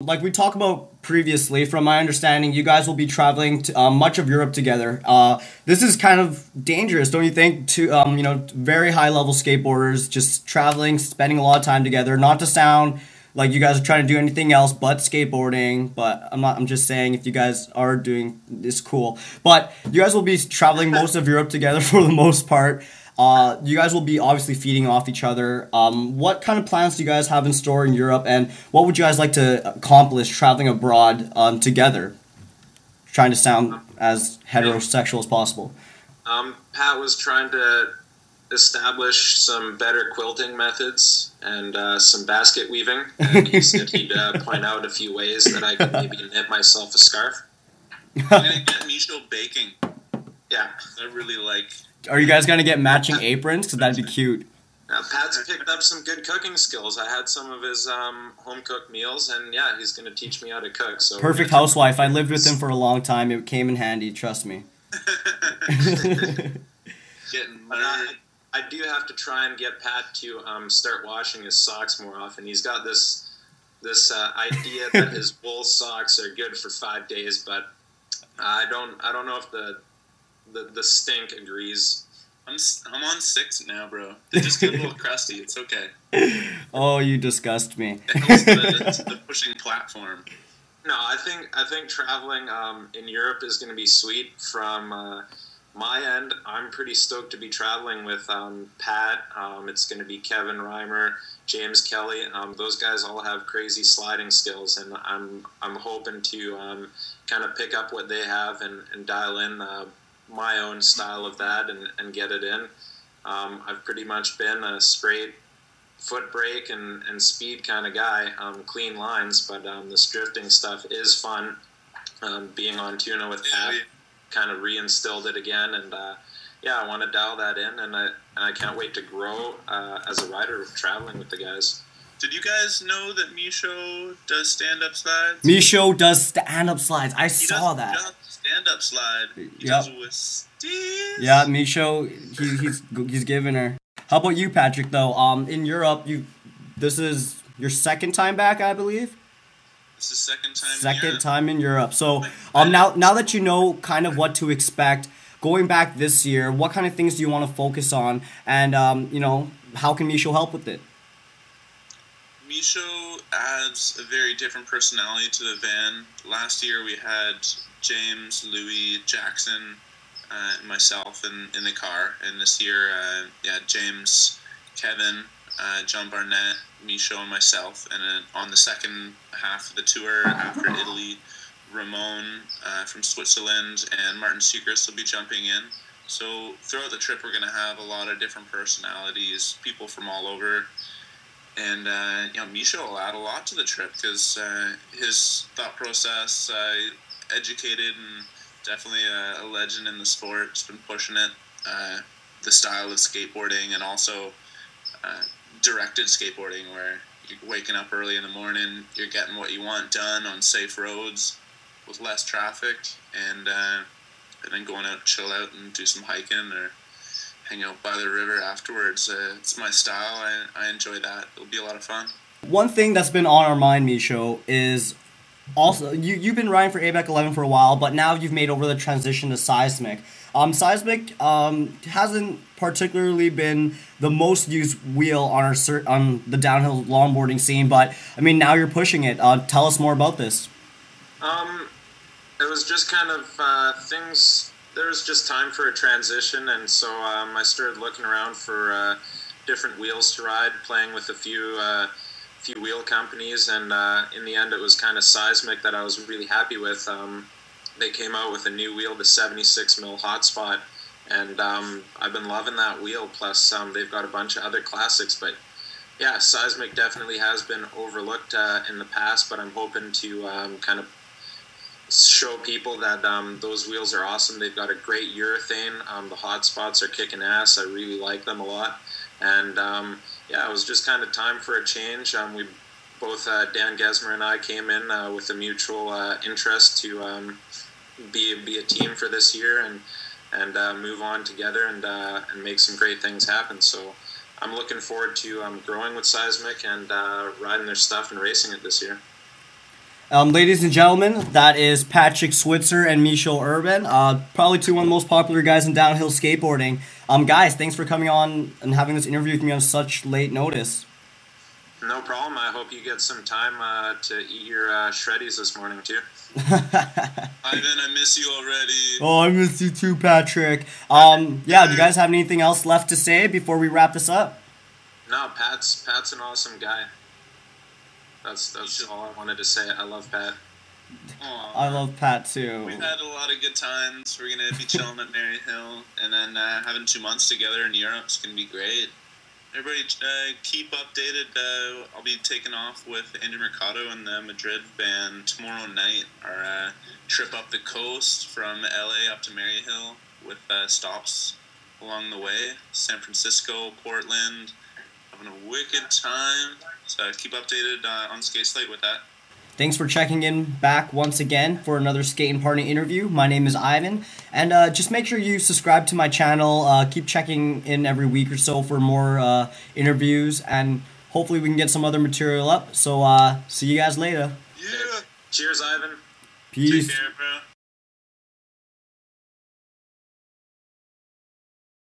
Like we talked about previously, from my understanding, you guys will be traveling to much of Europe together. This is kind of dangerous, don't you think? To very high level skateboarders just traveling, spending a lot of time together. Not to sound like you guys are trying to do anything else but skateboarding, but I'm not. I'm just saying if you guys are doing this, cool. But you guys will be traveling most of Europe together for the most part. You guys will be obviously feeding off each other. What kind of plans do you guys have in store in Europe, and what would you guys like to accomplish traveling abroad together? Trying to sound as heterosexual as possible. Pat was trying to establish some better quilting methods and some basket weaving, and he said he'd point out a few ways that I could maybe knit myself a scarf. I'm gonna get Mischo baking. Yeah, I really like. Are you guys gonna get matching aprons? Because that'd be cute. Pat's picked up some good cooking skills. I had some of his home cooked meals, and yeah, he's gonna teach me how to cook. So perfect housewife. I lived with him for a long time. It came in handy. Trust me. Getting I do have to try and get Pat to start washing his socks more often. He's got this idea that his wool socks are good for 5 days, but I don't know if the stink agrees. I'm on 6 now, bro. They just get a little crusty. It's okay. Oh, you disgust me. It helps the pushing platform. No, I think traveling in Europe is going to be sweet. From my end, I'm pretty stoked to be traveling with Pat. It's going to be Kevin Reimer, James Kelly. Those guys all have crazy sliding skills, and I'm hoping to kind of pick up what they have and dial in my own style of that and get it in. I've pretty much been a straight foot brake and speed kind of guy, clean lines, but this drifting stuff is fun. Being on tuna with Pat kind of reinstilled it again, and I want to dial that in, and I can't wait to grow as a rider traveling with the guys. Did you guys know that Mischo does stand-up slides? Mischo does stand-up slides. I saw that. He does stand-up slide. He Yep. does with Steve. Yeah, Mischo, he's giving her. How about you, Patrick? Though, in Europe, this is your second time back, I believe. This is second time. Second time in Europe. So, now that you know kind of what to expect, going back this year, what kind of things do you want to focus on, and how can Mischo help with it? Mischo adds a very different personality to the van. Last year we had James, Louis, Jackson, and myself in the car. And this year, James, Kevin, John Barnett, Mischo, and myself. And on the second half of the tour, after Italy, Ramon from Switzerland and Martin Seacrest will be jumping in. So throughout the trip, we're going to have a lot of different personalities, people from all over. And, Mischo will add a lot to the trip because his thought process, educated and definitely a legend in the sport, has been pushing it, the style of skateboarding, and also directed skateboarding, where you're waking up early in the morning, you're getting what you want done on safe roads with less traffic, and then going out, chill out, and do some hiking or hang out by the river afterwards. It's my style. I enjoy that. It'll be a lot of fun. One thing that's been on our mind, Mischo, is also you've been riding for ABEC 11 for a while, but now you've made over the transition to Seismic. Seismic hasn't particularly been the most used wheel on the downhill longboarding scene, but I mean now you're pushing it. Tell us more about this. It was just kind of things. There was just time for a transition, and so I started looking around for different wheels to ride, playing with a few wheel companies, and in the end it was kind of Seismic that I was really happy with. They came out with a new wheel, the 76mm Hotspot, and I've been loving that wheel, plus they've got a bunch of other classics, but yeah, Seismic definitely has been overlooked in the past, but I'm hoping to kind of show people that those wheels are awesome. They've got a great urethane. The Hotspots are kicking ass. I really like them a lot. And it was just kind of time for a change. We both, Dan Gesmer and I, came in with a mutual interest to be a team for this year and move on together and make some great things happen. So I'm looking forward to growing with Seismic and riding their stuff and racing it this year. Ladies and gentlemen, that is Patrick Switzer and Mischo Erban, probably one of the most popular guys in downhill skateboarding. Guys, thanks for coming on and having this interview with me on such late notice. No problem. I hope you get some time to eat your shreddies this morning, too. Ivan, I miss you already. Oh, I miss you too, Patrick. Yeah, do you guys have anything else left to say before we wrap this up? No, Pat's an awesome guy. That's all I wanted to say. I love Pat. Aww. I love Pat too. We've had a lot of good times. We're gonna be chilling at Mary Hill, and then having 2 months together in Europe is gonna be great. Everybody, keep updated. I'll be taking off with Andrew Mercado and the Madrid band tomorrow night. Our trip up the coast from LA up to Mary Hill with stops along the way. San Francisco, Portland. Having a wicked time. So keep updated on Skate Slate with that. Thanks for checking in back once again for another SkateNParty interview. My name is Ivan, and just make sure you subscribe to my channel. Keep checking in every week or so for more interviews, and hopefully we can get some other material up. So see you guys later. Yeah. Cheers, Ivan. Peace. Take care, bro.